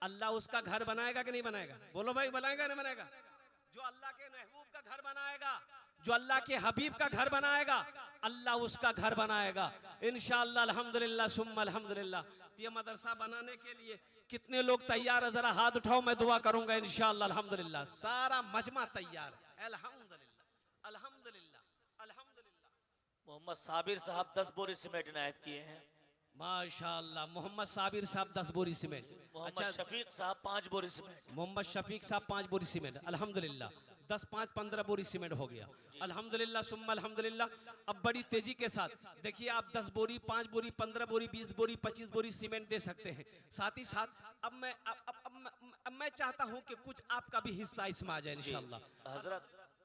अल्लाह उसका घर बनाएगा कि नहीं बनाएगा? बोलो भाई, बनाएगा नहीं बनाएगा? जो अल्लाह के महबूब का घर बनाएगा, जो अल्लाह के हबीब का घर बनाएगा, अल्लाह उसका घर बनाएगा इंशाअल्लाह। अल्हम्दुलिल्लाह सुम्मा अल्हम्दुलिल्लाह। ये मदरसा बनाने के लिए कितने लोग तैयार है? जरा हाथ उठाओ, मैं दुआ करूंगा इंशाअल्लाह। अल्हम्दुलिल्लाह सारा मजमा तैयार है। अल्हम्दुलिल्लाह अल्हम्दुलिल्लाह अल्हम्दुलिल्लाह। मोहम्मद साबिर साहब 10 बोरी सीमेंट इनायत किए हैं। माशाअल्लाह। मोहम्मद साबिर साहब 10 बोरी सीमेंट। मोहम्मद अच्छा, शफीक साहब 5 बोरी सीमेंट। मोहम्मद शफीक साहब 5 बोरी सीमेंट। अल्हम्दुलिल्लाह 10 5 15 बोरी सीमेंट हो गया। अल्हम्दुलिल्लाह सुम्मा अल्हम्दुलिल्लाह। अब बड़ी तेजी के साथ देखिए, आप 10 बोरी 5 बोरी 15 बोरी 20 बोरी 25 बोरी सीमेंट दे सकते हैं। साथ ही साथ अब मैं चाहता हूं कि कुछ आपका भी हिस्सा इसमें आ जाए इंशाअल्लाह। हजरत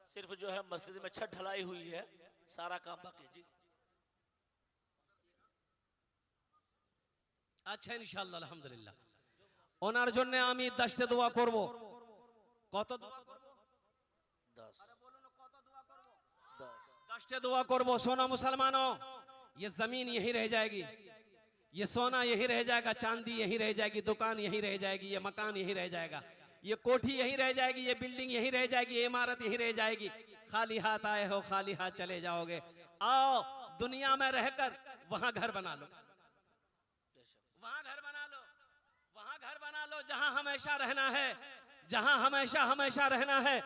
सिर्फ जो है मस्जिद में छत ढलाई हुई है, सारा काम बाकी जी। আচ্ছা ইনশাআল্লাহ আলহামদুলিল্লাহ। ওনার জন্য আমি 10টা দোয়া করব। কত দোয়া করব? 10 আরে বলো না, কত দোয়া করব? 10 10টা দোয়া করব। सोना मुसलमानों, ये जमीन यही रह जाएगी, ये सोना यही रह जाएगा, चांदी यही रह जाएगी, दुकान यही रह जाएगी, ये मकान यही रह जाएगा, ये कोठी यही रह जाएगी, ये बिल्डिंग यही रह जाएगी, ये इमारत यही रह जाएगी। खाली हाथ आए हो, खाली हाथ चले जाओगे। आओ दुनिया में रहकर वहां घर बना लो, वहां घर बना लो, वहां घर बना लो जहां हमेशा रहना है, जहां हमेशा हमेशा रहना है।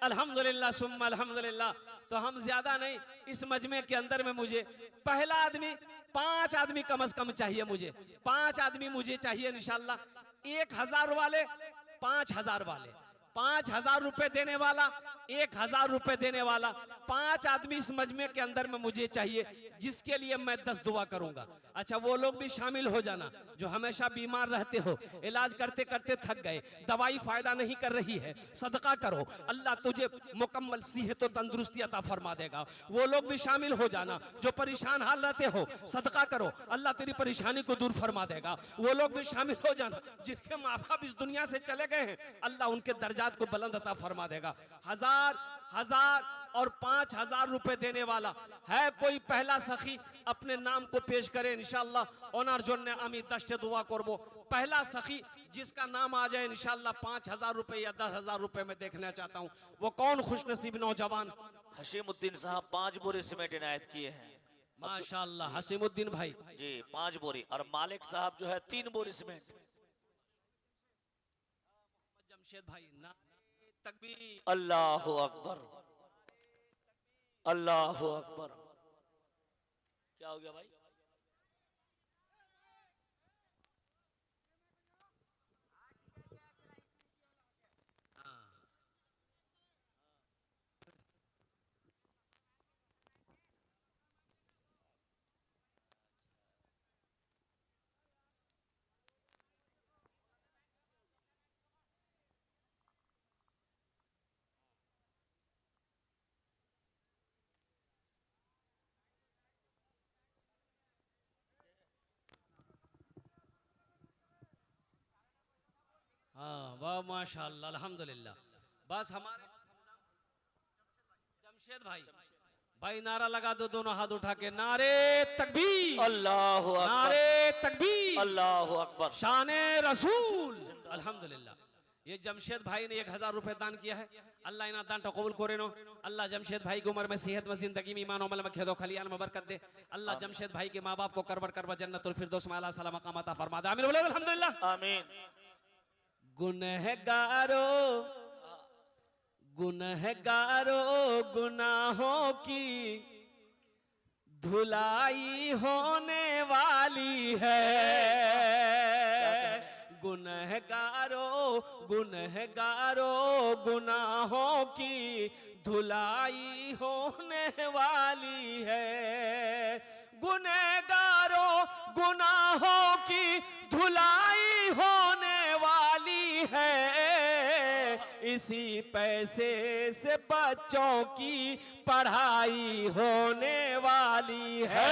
अल्हम्दुलिल्लाह सुम्मा अल्हम्दुलिल्लाह। तो हम ज्यादा नहीं, इस मजमे के अंदर में मुझे पहला आदमी 5 आदमी कम से कम चाहिए। मुझे 5 आदमी मुझे चाहिए इंशाअल्लाह। 1000 वाले, 5000 वाले, 5000 रुपए देने वाला, 1000 रुपए देने वाला, 5 आदमी इस मजमे के अंदर में मुझे चाहिए, जिसके लिए मैं 10 दुआ करूंगा। अच्छा, वो लोग भी शामिल हो जाना जो हमेशा बीमार रहते हो, इलाज करते करते थक गए, दवाई फायदा नहीं कर रही है, सदका करो, अल्लाह तुझे मुकम्मल सेहत और तंदुरुस्ती अता फरमा देगा। वो लोग भी शामिल हो जाना जो परेशान हाल रहते हो, सदका करो, अल्लाह तेरी परेशानी को दूर फरमा देगा। वो लोग भी शामिल हो जाना जिनके माँ बाप इस दुनिया से चले गए हैं, अल्लाह उनके दर्जात को बुलंद अता फरमा देगा। 1000 1000 और 5000 रुपए देने वाला है कोई पहला सखी? अपने नाम को पेश करे इंशाअल्लाह। ओनार जोन्ने आमी 10टे दुआ करबो। पहला सखी जिसका नाम आ जाए इंशाअल्लाह, 5000 रुपए या 10000 रुपए में देखना चाहता हूं, वो कौन खुशनसीब नौजवान? हशीमुद्दीन साहब 5 बोरी सीमेंट इनायत किए हैं। माशाअल्लाह हसीमुद्दीन भाई जी 5 बोरी। और मालिक साहब जो है 3 बोरी सीमेंट। जमशेद भाई नारे तकबीर, अल्लाहु अकबर, अल्लाहु अकबर। क्या हो गया भाई? हाँ वाह माशाअल्लाह अल्हम्दुलिल्लाह। बस हमारे जमशेद भाई, भाई नारा लगा दो, दोनों हाथ उठा के, नारे तकबीर, अल्लाहु अकबर, नारे तकबीर, अल्लाहु अकबर, शाने रसूल। अल्हम्दुलिल्लाह। ये जमशेद भाई ने 1000 रुपए दान किया है। अल्लाह इना दान कबूल करे नो। अल्लाह जमशेद भाई की उम्र में, सेहत में, जिंदगी में, ईमान अमल में, खेदो खलियान में बरकत दे। अल्लाह जमशेद भाई के माँ बाप को करवर करवा जन्नतुल फिरदौस में आला सला मकाम अता फरमा दे। आमीन बोलो अल्हम्दुलिल्लाह। आमीन। गुनहगारों गुनहगारों गुनाहों की धुलाई होने वाली है। गुनहगारों गुनहगारों गुनाहों की धुलाई होने वाली है। गुनहगारों गुनाहों की धुलाई होने वाली है। इसी पैसे से बच्चों की पढ़ाई होने वाली है।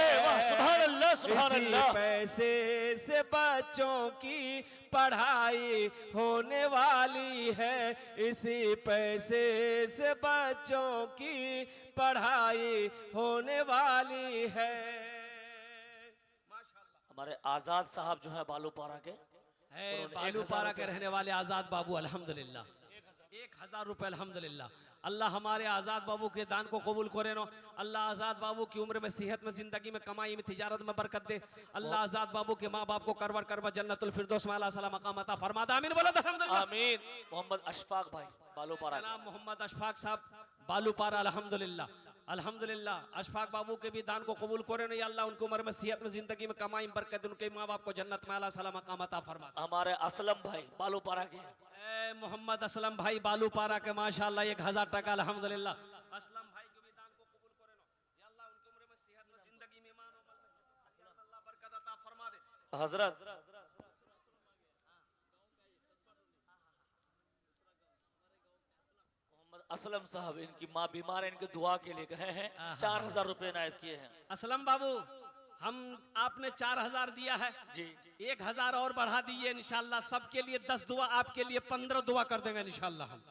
सुभान अल्लाह, सुभान इसी अल्लाह। पैसे से बच्चों की पढ़ाई होने वाली है। इसी पैसे से बच्चों की पढ़ाई होने वाली है। हमारे आजाद साहब जो है बालूपारा के, है उन्होंने बालूपारा 1000 के रहने वाले आजाद बाबू अल्हम्दुलिल्लाह 1000 रुपए अल्हम्दुलिल्लाह। अल्लाह हमारे आजाद बाबू के दान को कबूल करे नो। अल्लाह आजाद बाबू की उम्र में, सेहत में, जिंदगी में, कमाई में, तिजारत में बरकत दे। अल्लाह आजाद बाबू के माँ बाप को करवर करवर जन्नतुल फिरदौस में आला सला मकाम अता फरमा दे। आमीन बोलो अल्हम्दुलिल्लाह। आमीन। मोहम्मद अशफाक भाई बालूपारा के। जनाब मोहम्मद अशफाक साहब बालूपारा अल्हम्दुलिल्लाह अल्हम्दुलिल्लाह। अशफाक बाबू के भी दान को कबूल करे नो। या अल्लाह उनको उम्र में, सेहत में, जिंदगी में, कमाई में बरकत दे। उनके माँ बाप को जन्नत में आला सला मकाम अता फरमा दे। हमारे असलम भाई बालूपारा के। मोहम्मद असलम भाई बालूपारा के माशाल्लाह 1000 टका अल्हम्दुलिल्लाह। असलम भाई के भी दान को कबूल करे नो। या अल्लाह उनकी उम्र में, सेहत में, जिंदगी में, ईमान और अल्लाह बरकत अता फरमा दे। हजरत मोहम्मद असलम साहब, इनकी माँ बीमार है, इनके दुआ के लिए गए हैं, 4000 रुपए इनायत किए हैं। असलम बाबू हम आपने 4000 दिया है जी 1000 और बढ़ा दिए इंशाल्लाह। सबके लिए 10 दुआ, आपके लिए 15 दुआ कर देंगे इंशाल्लाह। हम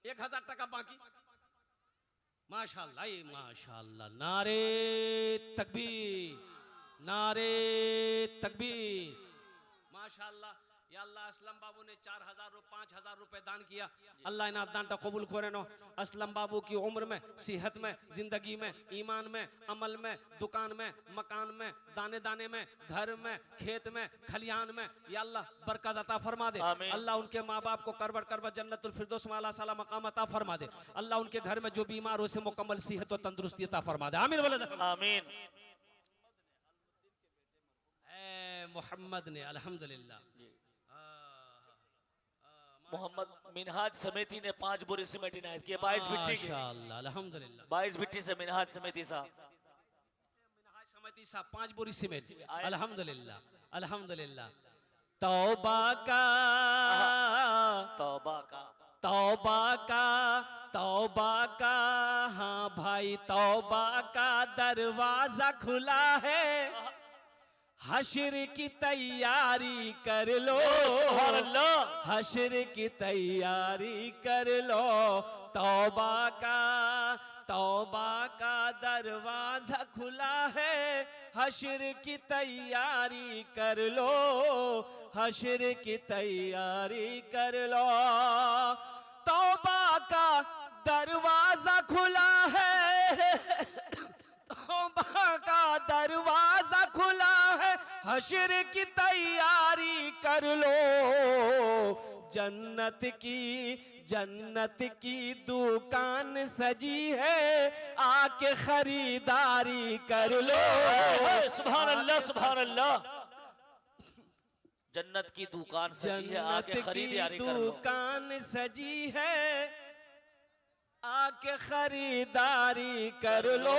1000 टका बाकी माशाल्लाह माशाल्लाह। नारे तकबीर नारे तकबीर माशाल्लाह। या अल्लाह असलम बाबू ने 5000 रुपए दान किया। अल्लाह इन्हें दान कबूल करे नो। असलम बाबू की उम्र में, सेहत में, जिंदगी में, ईमान में, अमल में, दुकान में, मकान में, दाने दाने में, घर में, खेत में, खलियान में, या अल्लाह बरकत अता फरमा दे। आमीन। अल्लाह उनके माँ बाप को करवर करवर जन्नतुल फिरदौस में आला सला मकाम अता फरमा दे। अल्लाह उनके घर में जो बीमार हो उसे मुकम्मल सेहत और तंदुरुस्ती अता फरमा दे। आमीन बोले। आमीन। मोहम्मद ने अल्हम्दुलिल्लाह। मोहम्मद मिनहाज समिति ने 5 बोरी सीमेंट इनायत किए 22 भिट्टी के। माशाअल्लाह अल्हम्दुलिल्लाह। 22 भिट्टी से मिनहाज समिति साहब। मिनहाज समिति साहब 5 बोरी सीमेंट अल्हम्दुलिल्लाह अल्हम्दुलिल्लाह। तौबा का तौबा का तौबा का तौबा का हाँ भाई तौबा का दरवाजा खुला है। हश्र की तैयारी कर लो, सुभान अल्लाह। हश्र की तैयारी कर लो। तौबा का दरवाजा खुला है। हश्र की तैयारी कर लो, हश्र की तैयारी कर लो। तौबा का दरवाजा खुला है। तौबा का दरवाजा खुला है। हश्र की तैयारी कर लो। जन्नत की दुकान सजी है। आके खरीदारी कर लो। सुभान अल्लाह सुभान अल्लाह। जन्नत की दुकान सजी है, आके खरीदारी कर लो। दुकान सजी है। आके खरीदारी कर लो।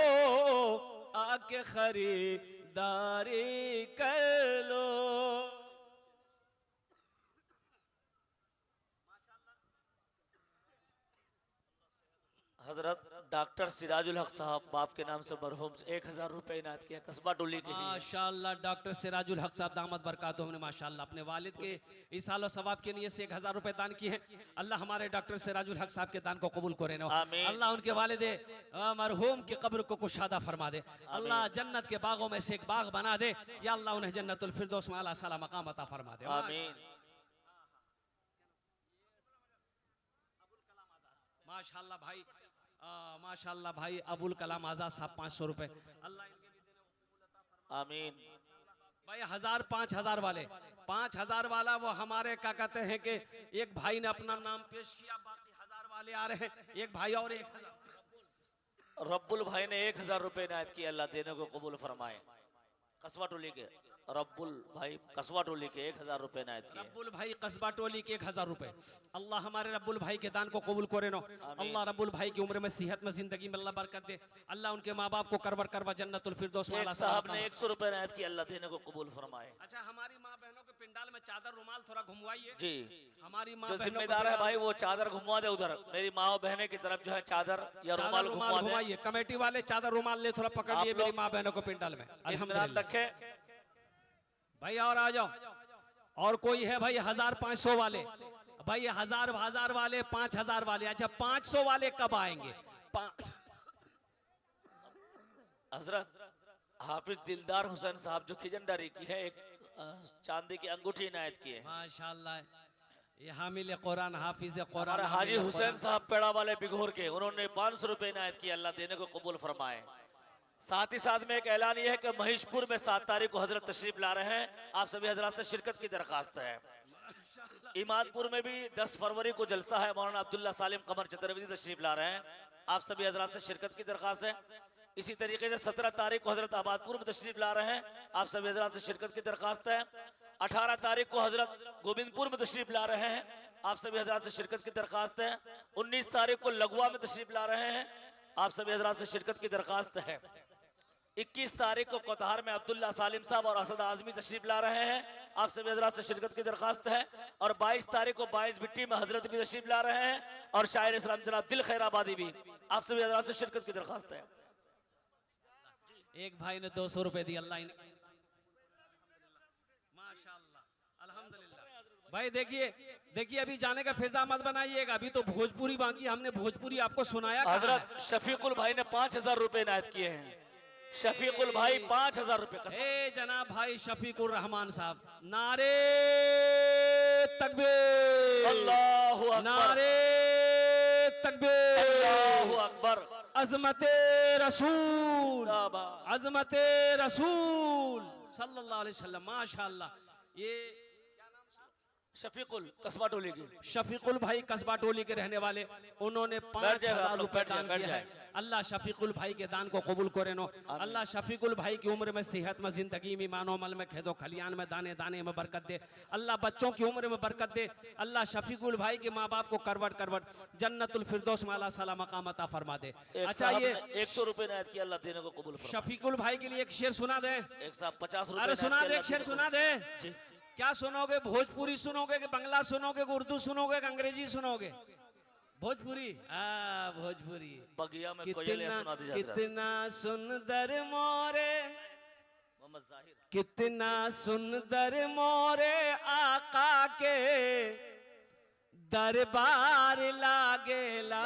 आके खरीदारी कर लो। हजरत डॉक्टर सिराजुल हक साहब बाप के नाम से मरहूम 1000 रुपए इनायत किया कस्बा टोली के लिए। माशाल्लाह डॉक्टर सिराजुल हक साहब दामद बरकात हमने माशाल्लाह अपने वालिद के इसालो सवाब के लिए से 1000 रुपए दान किए हैं। अल्लाह हमारे डॉक्टर सिराजुल हक साहब के दान को कबूल करे ना। आमीन। अल्लाह उनके वालिद मरहूम की कब्र को कुशादा फरमा दे। अल्लाह जन्नत के बागों में से एक बाग बना दे। या अल्लाह उन्हें जन्नतुल फिरदौस में आला सला मकाम अता फरमा दे। आमीन। माशाल्लाह भाई माशाल्लाह भाई अबुल कलाम आजाद साहब 500 रुपए। अल्लाह इनके भी देने को कबूल अता फरमा। आमीन। भाई 1000 5000 वाले 5000 वाला वो हमारे क्या कहते हैं कि एक भाई ने अपना नाम पेश किया, बाकी 1000 वाले आ रहे हैं। एक भाई और 1000 रब्बुल भाई ने 1000 रुपए इनायत किया, अल्लाह देने को कबूल फरमाए। कस्बा टोली के रब्बुल भाई कस्बा टोली के 1000 रुपए इनायत किए। रब्बुल भाई कस्बा टोली के 1000 रुपए। अल्लाह हमारे रब्बुल भाई के दान को कबूल करे नो। अल्लाह रब्बुल भाई की उम्र में, सेहत में, जिंदगी में अल्लाह बरकत दे। अल्लाह उनके माँ बाप को करवर करवा जन्नतुल फिरदौस में एक आला साहब सला। ने 100 रुपए इनायत किया, अल्लाह देने को कबूल फरमाए। अच्छा हमारी माँ बहनों के पिंडाल में चादर रुमाल थोड़ा घुमवाइए। जी हमारी माँ जो बहनों को जिम्मेदार है पिंडाल- भाई वो चादर घुमवा दे उधर, मेरी माँ और बहने की तरफ जो है चादर या चादर रुमाल रुमाल घुमवा दे। घुमाइए। कमेटी वाले चादर रुमाल ले थोड़ा पकड़ आप लिए मेरी लोग माँ बहनों को पिंडाल में। इत्मीनान अल्हम्दुलिल्लाह रखे। भाई और आ जाओ। और कोई है भाई 1000 500 वाले? भाई 1000 वाले 5000 वाले। अच्छा 500 वाले कब आएंगे? हजरत हाफिज दिलदार हुसैन साहब जो खिजनदारी की है, एक चांदी की अंगूठी इनायत की है। माशाल्लाह। ये हामिल कुरान, हाफिज कुरान, हमारे हाजी हामिल हुसैन कुरान। साहब पेड़ा वाले बिघोर के, उन्होंने 500 रुपए इनायत किए, अल्लाह देने को कबूल फरमाए। साथ ही साथ में एक ऐलान ये है कि महिषपुर में 7 तारीख को हजरत तशरीफ ला रहे हैं, आप सभी हजरात से शिरकत की दरखास्त है। इमादपुर में भी 10 फरवरी को जलसा है, मौलाना अब्दुल्ला सालिम कमर चतुर्वेदी तशरीफ ला रहे हैं, आप सभी हजरात से शिरकत की दरखास्त है। इसी तरीके से 17 तारीख को हजरत आबादपुर में तशरीफ ला रहे हैं, आप सभी हजरात से शिरकत की दरखास्त है। 18 तारीख को हजरत गोविंदपुर में तशरीफ ला रहे हैं, आप सभी हजरात से शिरकत की दरखास्त है। 19 तारीख को लगवा में तशरीफ ला रहे हैं, आप सभी हजरात से शिरकत की दरखास्त है। 21 तारीख को कोतहार में अब्दुल्ला सालिम साहब और असद आजमी तशरीफ ला रहे हैं, आप सभी हजरात से शिरकत की दरखास्त है। और 22 तारीख को 22 बिट्टी में हजरत भी तशरीफ ला रहे हैं, और शायर इस्लाम जनाब दिल खैराबादी भी, आप सभी हजरात से शिरकत की दरखास्त है। एक भाई ने 200 रुपए दिए, अल्लाह माशाल्लाह, अल्हम्दुलिल्लाह। भाई देखिए अभी जाने का फिजा मत बनाइएगा, अभी तो भोजपुरी बाकी, हमने भोजपुरी आपको सुनाया कहाँ है? हजरत शफीकुल भाई ने 5000 रुपए इनायत किए हैं। शफीकुल भाई 5000 रुपए। ए जनाब भाई शफीकुर रहमान साहब, नारे तकबीर, अल्लाहु अकबर, नारे तकबीर, अल्लाहु अकबर, अजमते रसूल, जिंदाबाद। अजमते रसूल सल्लल्लाहु अलैहि वसल्लम। माशाल्लाह। ये शफीकुल कस्बा टोली की शफीकुल भाई कस्बा टोली के रहने वाले, उन्होंने बैठ जाइए, 5000 आप लोग रुपए बैठ दान जाइए, किया बैठ है। अल्लाह शफीकुल भाई के दान को कबूल करे नो। अल्लाह शफीकुल भाई की उम्र में, सेहत में, जिंदगी में, मानो अमल में, खेदो खलियान में, दाने दाने में बरकत दे। अल्लाह बच्चों की उम्र में बरकत दे। अल्लाह शफीकुल भाई के माँ बाप को करवट करवट जन्नतुल फिरदौस में अल्लाह साला मकाम अता फरमा दे। एक अच्छा साहब ये ने 100 रुपए इनायत किया, अल्लाह देने को कबूल फरमाए। शफीकुल भाई के लिए एक शेर सुना दे। एक साहब 50 रुपए अरे इनायत सुना किया, दे, एक अल्लाह शेर देने को सुना दे। जी। क्या सुनोगे? भोजपुरी सुनोगे कि बंगला सुनोगे कि उर्दू सुनोगे कि अंग्रेजी सुनोगे? भोजपुरी। भोजपुरी। बगिया में कोयलियां सुना दी जाती है। कितना सुंदर मोरे, मोहम्मद जाहिर, कितना सुंदर मोरे आका के दरबार लागेला।